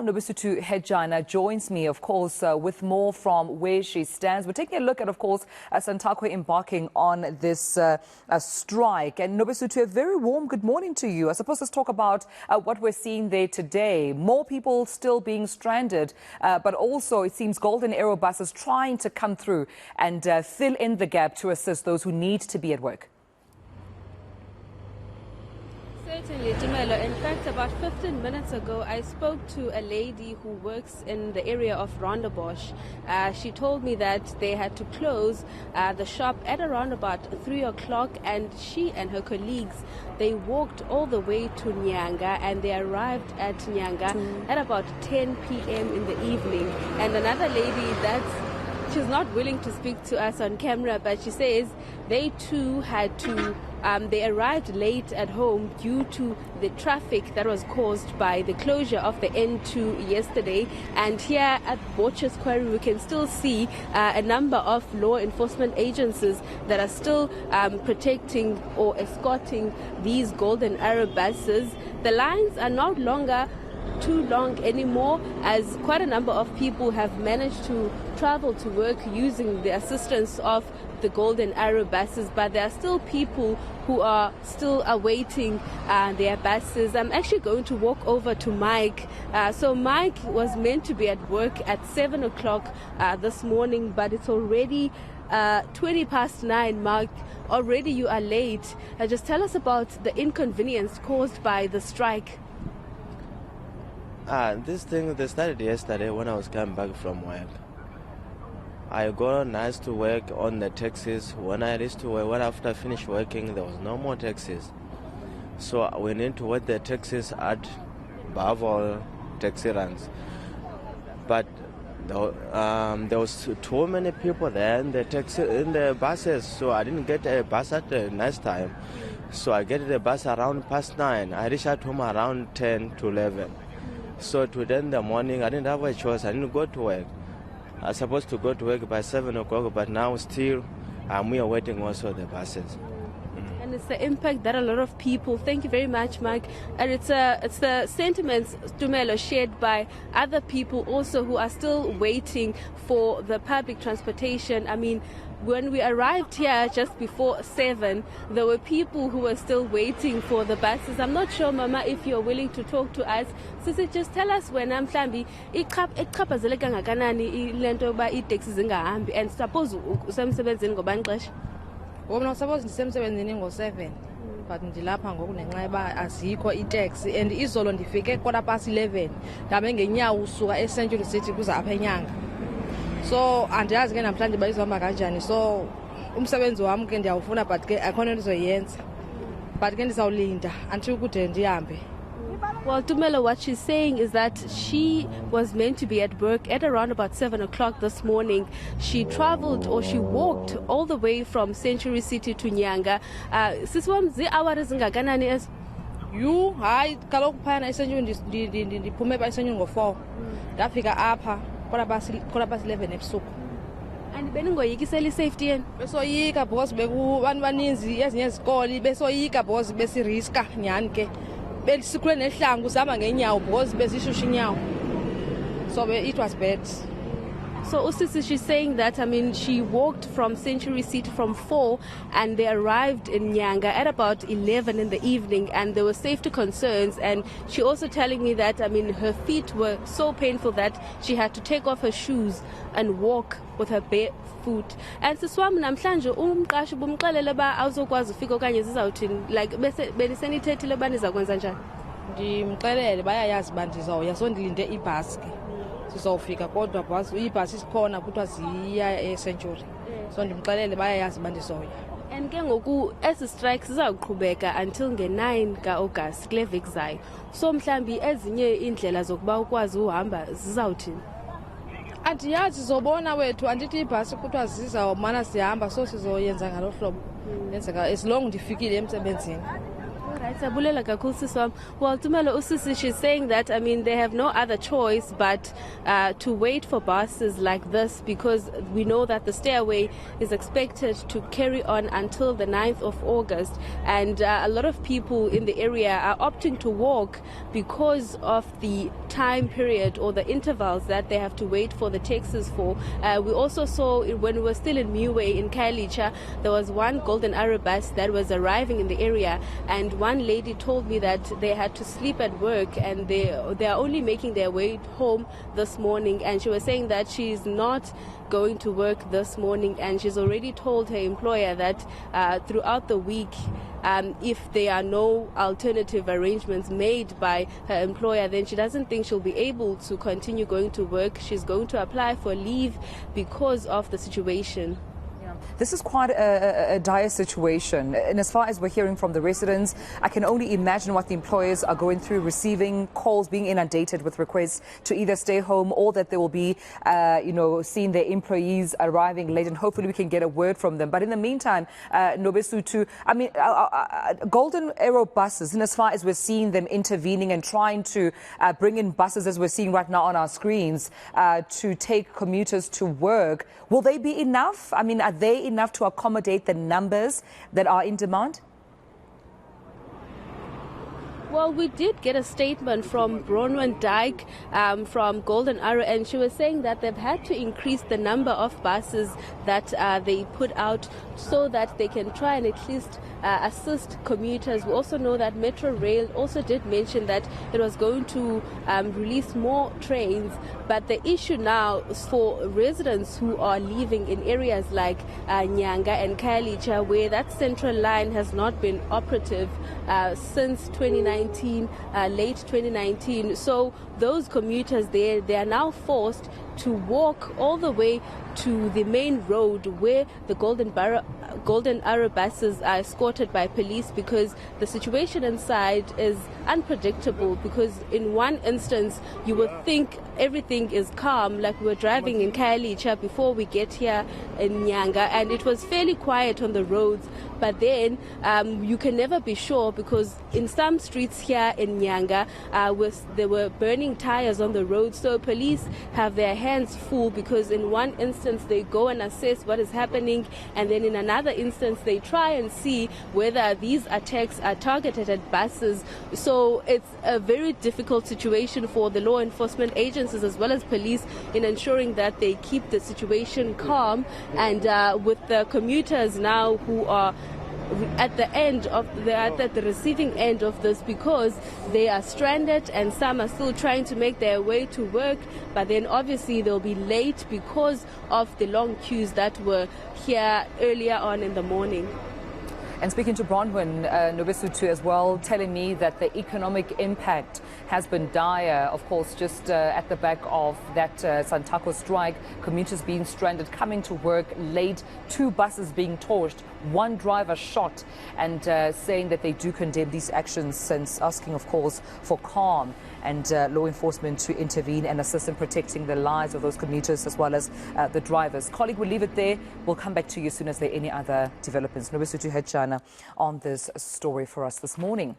Now, Nobesuthu Hejana joins me, of course, with more from where she stands. We're taking a look at, of course, Santakwe embarking on this strike. And Nobesuthu, a very warm good morning to you. I suppose let's talk about what we're seeing there today. More people still being stranded, but also it seems Golden Arrow buses trying to come through and fill in the gap to assist those who need to be at work. Certainly, Tumelo. In fact, about 15 minutes ago, I spoke to a lady who works in the area of Rondebosch. She told me that they had to close the shop at around about 3 o'clock, and she and her colleagues, they walked all the way to Nyanga, and they arrived at Nyanga at about 10 p.m. in the evening. And another lady she's not willing to speak to us on camera, but she says they too had to they arrived late at home due to the traffic that was caused by the closure of the N2 yesterday. And here at Botchers Quarry, we can still see a number of law enforcement agencies that are still protecting or escorting these Golden Arrow buses. The lines are no longer too long anymore, as quite a number of people have managed to travel to work using the assistance of the Golden Arrow buses, but there are still people who are still awaiting their buses. I'm actually going to walk over to Mike. So Mike was meant to be at work at 7 o'clock this morning, but it's already 20 past 9. Mark, already you are late. Just tell us about the inconvenience caused by the strike. This thing, they started yesterday when I was coming back from work. I got nice to work on the taxis. When I reached to work, when after I finished working, there was no more taxis. So we need to wait the taxis at Bavol taxi runs. But there was too many people there in the buses, so I didn't get a bus at the nice time. So I get the bus around past 9. I reached at home around 10 to 11. So today in the morning, I didn't have a choice. I didn't go to work. I was supposed to go to work by 7 o'clock, but now still we are waiting also the buses. And it's the impact that a lot of people, thank you very much, Mike, and it's the sentiments, Tumelo, shared by other people also who are still waiting for the public transportation. I mean, when we arrived here just before 7, there were people who were still waiting for the buses. I'm not sure, Mama, if you're willing to talk to us. Sisi, just tell us when I'm Mhlambi, iqhaphazeleka ngakanani lento ba itaxi zingahambi, and suppose usemsebenzini ngobani xesha? Wona suppose ndisemsebenzini ngo7, but ndilapha ngoku nenxa eba azikho itaxi, and izolo ndifike past 11 ndabe ngenyawo usuka eCentral City kuza apha eNyanga. So andiyazi ke namhlanje bayizohamba kanjani, so umsebenzi wami ke ndiyawufuna, but ke akhona into ndizoyenza, but ke ndizawulinda until kude ndihambe. Well, Tumelo, what she's saying is that she was meant to be at work at around about 7 o'clock this morning. She traveled, or she walked all the way from Century City to Nyanga. Siswam zi hours zingakanani as You hayi kaloku phana eSentral ndiphume ba eSentral ngo4. Ndafika apha khona basi 11 ebusuku. And beningoyikisela isafety yeni? Besoyika because bekubantu baninzi ezinye izikoli, besoyika because besiriska nyani ke. Besikhule nehlangu sihamba ngenyawo because besishusha inyawo. So it was bad. So Usisi, she's saying that, I mean, she walked from Century City from 4, and they arrived in Nyanga at about 11 in the evening, and there were safety concerns. And she also telling me that, I mean, her feet were so painful that she had to take off her shoes and walk with her bare foot. And siswami namhlanje umqashi bumxelele ba awuzokwazi ufika okanye zizawuthini, like bese benisenithethile ba nizakwenza njani? Ndimxelele bayayazi ba ndizawuya, so ndilinde ibhasi ke sizawufika, kodwa ibhasi isikhona kuthiwa ziya eCentury, so ndimxelele bayayazi ba ndizawuya. And ke ngoku esi strike sizawuqhubeka until nge-9 kaAugust kule veki zayo. So mhlambi ezinye indlela zokuba ukwazi uhamba zizawuthini? Andiyazi, sizobona wethu, andithi ibhasi kuthiwa zizawumana sihamba, so sizoyenza ngalo hlobo. Yenzeka as long ndifikile emsebenzini. Well, Tumelo Usisi, she's saying that, I mean, they have no other choice but to wait for buses like this, because we know that the stairway is expected to carry on until the 9th of August. And a lot of people in the area are opting to walk because of the time period or the intervals that they have to wait for the taxis for. We also saw when we were still in Miwe in Khayelitsha, there was one Golden Arrow bus that was arriving in the area, and one lady told me that they had to sleep at work and they are only making their way home this morning, and she was saying that she's not going to work this morning, and she's already told her employer that throughout the week, if there are no alternative arrangements made by her employer, then she doesn't think she'll be able to continue going to work. She's going to apply for leave because of the situation. This is quite a dire situation. And as far as we're hearing from the residents, I can only imagine what the employers are going through, receiving calls, being inundated with requests to either stay home or that they will be, seeing their employees arriving late, and hopefully we can get a word from them. But in the meantime, Nobesuthu, I mean, Golden Arrow buses, and as far as we're seeing them intervening and trying to bring in buses, as we're seeing right now on our screens, to take commuters to work, will they be enough? I mean, are they enough to accommodate the numbers that are in demand? Well, we did get a statement from Bronwyn Dyke from Golden Arrow, and she was saying that they've had to increase the number of buses that they put out so that they can try and at least assist commuters. We also know that Metro Rail also did mention that it was going to release more trains, but the issue now is for residents who are living in areas like Nyanga and Khayelitsha, where that central line has not been operative since 2019, late 2019. So those commuters there, they are now forced to walk all the way to the main road where the Golden Arrow buses are escorted by police, because the situation inside is unpredictable. Because in one instance you would think everything is calm, like we were driving in Khayelitsha before we get here in Nyanga, and it was fairly quiet on the roads. But then you can never be sure, because in some streets here in Nyanga there were burning tires on the road, so police have their hands full, because in one instance they go and assess what is happening, and then in another instance they try and see whether these attacks are targeted at buses. So it's a very difficult situation for the law enforcement agencies as well as police in ensuring that they keep the situation calm, and with the commuters now who are at the receiving end of this, because they are stranded and some are still trying to make their way to work, but then obviously they'll be late because of the long queues that were here earlier on in the morning. And speaking to Bronwyn, Nobesuthu as well, telling me that the economic impact has been dire. Of course, just at the back of that Santaco strike, commuters being stranded, coming to work late, 2 buses being torched, 1 driver shot, and saying that they do condemn these actions, since asking, of course, for calm and law enforcement to intervene and assist in protecting the lives of those commuters as well as the drivers. Colleague, we'll leave it there. We'll come back to you as soon as there are any other developments. Nobesuthu Hejana on this story for us this morning.